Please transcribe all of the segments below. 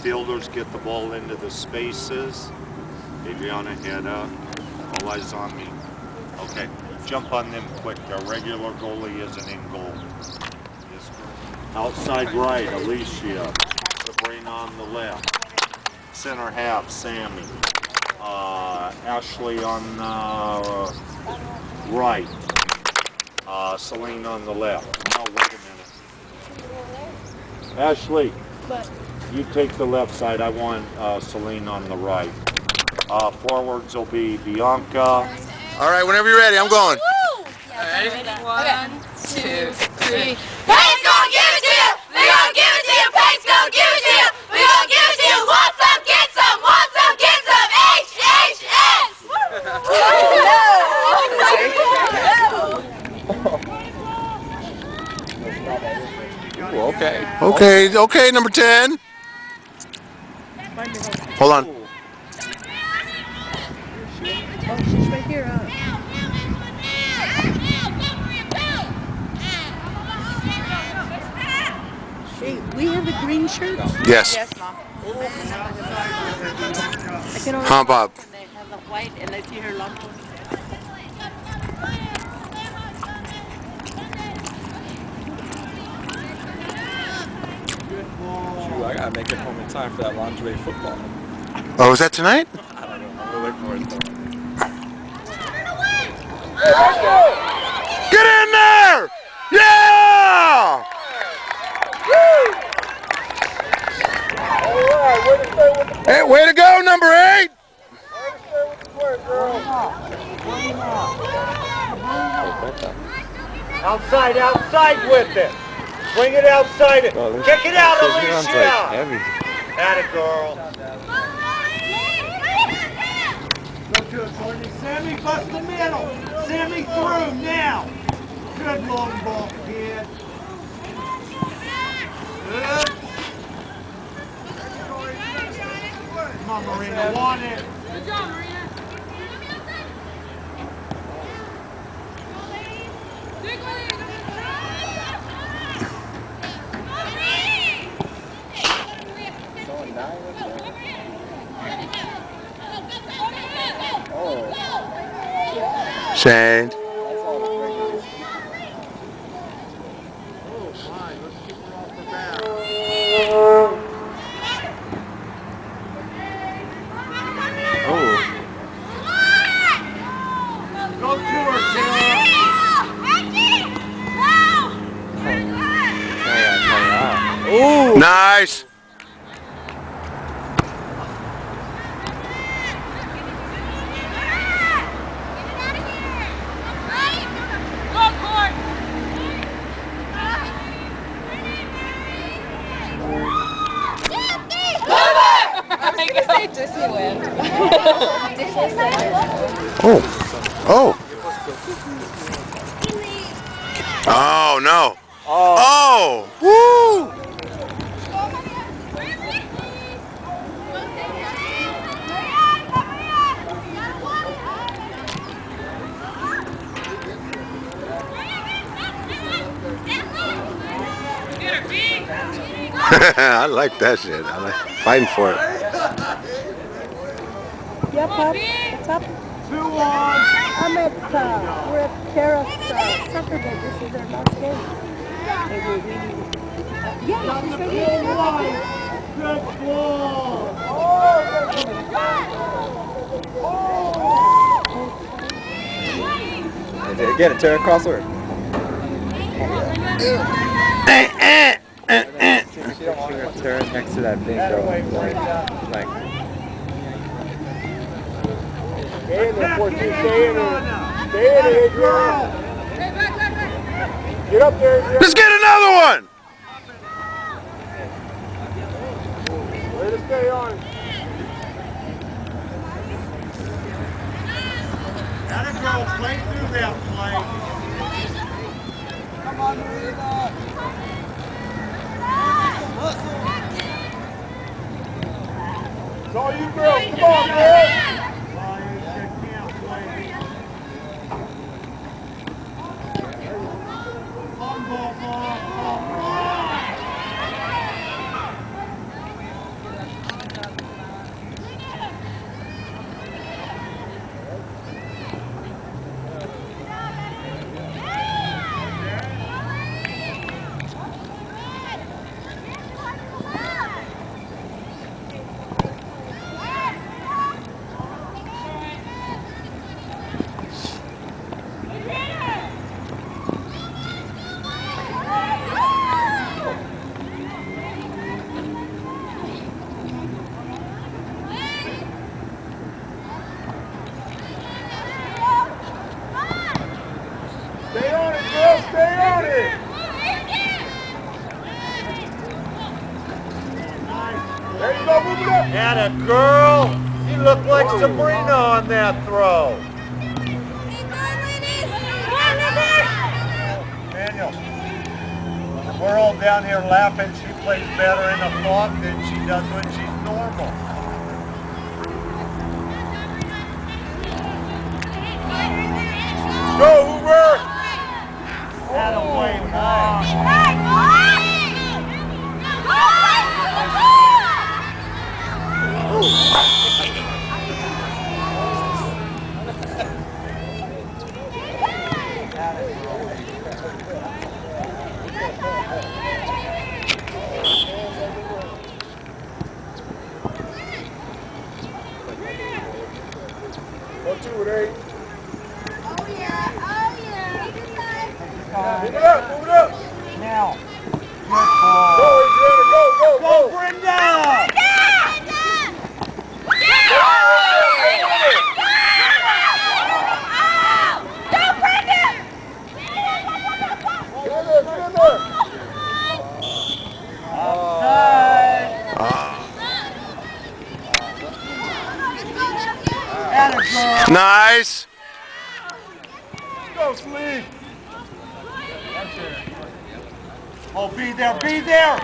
fielders get the ball into the spaces. Adriana, head up. All eyes on me. Okay, jump on them quick. Their regular goalie isn't in goal. Yes, outside right, Alicia. Sabrina on the left. Center half, Sammy. Ashley on the right. Celine on the left. No, wait a minute. Ashley, you take the left side. I want Celine on the right. Forwards will be Bianca. All right, whenever you're ready, I'm going. Ready? 1, 2, 3. Paint's gonna give it to you! We're gonna give it to you! Paint's gonna give it to you! We're gonna give it to you! Want some, get some! Want some, get some! Ooh, okay, number 10. Hold on. Oh, she's right here. Hey, we have the green shirts? Yes. Yes, Mom. Huh, Bob? They have the white and I see her long one. I gotta make it home in time for that lingerie football. Oh, is that tonight? I don't know. I'm gonna look for it though. Get in there! Yeah! Hey, way to go, number 8! Outside with it. Swing it outside it. Kick it out, Alicia. Atta girl. Go to it, Courtney. Sammy, bust the middle. Sammy through now. Good long ball, kid. Good. Come on, Marina. Want it. Good job, Marina. Shane. Go to her, Sarah. Ooh. Nice. Oh. Oh. Oh, no. Oh. Woo. I like that shit. I like fighting for it. Yeah, Pop. What's up? 2-1. I'm at, we're at Tara's soccer game. This is their last game. And we're really... Yeah, she's right here. Good ball. Get it, Tara, crossover. Tara next to that thing, bro. Like. Stay in there, 14. Stay in there. Stay in there, girl. Get up there. Let's get another one. Way to stay on. Gotta go. Play through that play. Come on, Marina. It's all you girls. Come on, girls. And a girl. You look like Sabrina on that throw. Daniel, we're all down here laughing. She plays better in a fog than she does when she's normal. Go, Hoover! Attaboy, nice. Go to it, eh? Oh yeah, oh yeah. Move it up, move it up. Now. Good ball. Go, Adriana, go, go, go. Go, Brenda. Nice. Go, Slee. Oh, be there, be there.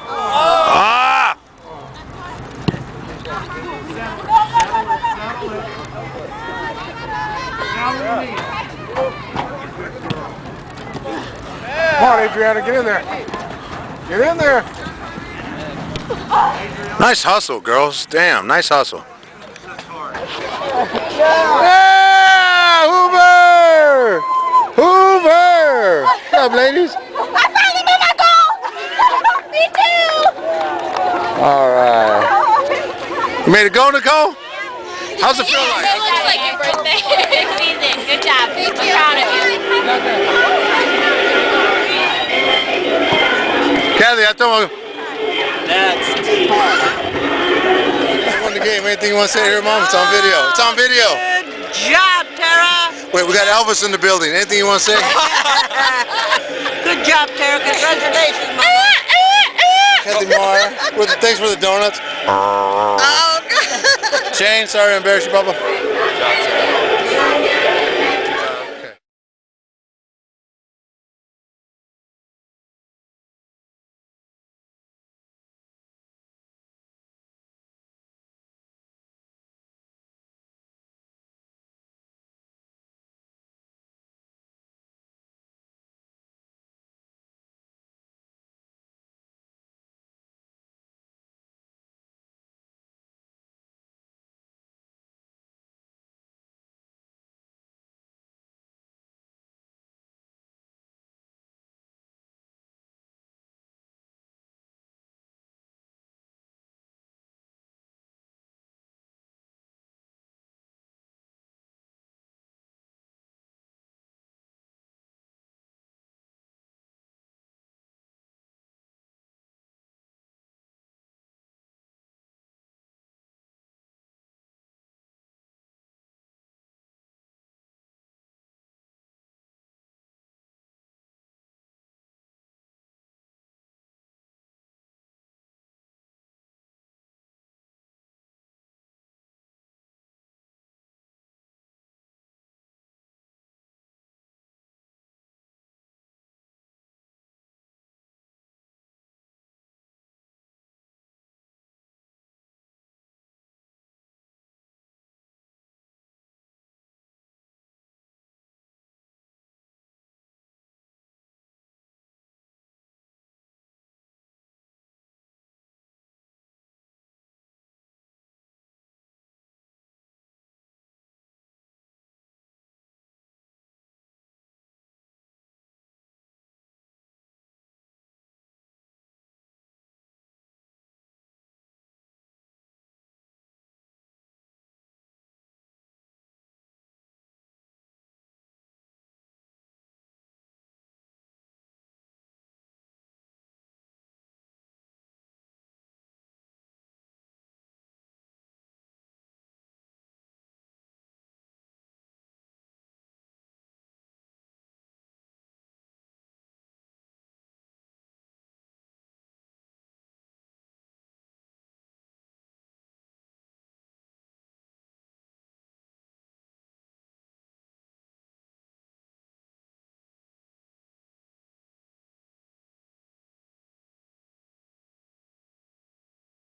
Ah! Come on, Adriana, get in there. Get in there. Nice hustle, girls. Damn, nice hustle. Yeah, Hoover! Hoover! What's up, ladies? I finally made my goal! Me too! All right. You made a goal, Nicole? How's it feel It like? looks like your birthday season. Good job. I'm proud of you. Kathy, I told you. That's I won the game. Anything you want to say here, Mom? It's on video. It's on video. Good job, Tara. Wait, we got Elvis in the building. Anything you want to say? Good job, Tara. Congratulations, Mom. Kathy Moore, thanks for the donuts. Oh, God. Shane, sorry to embarrass you, Bubba.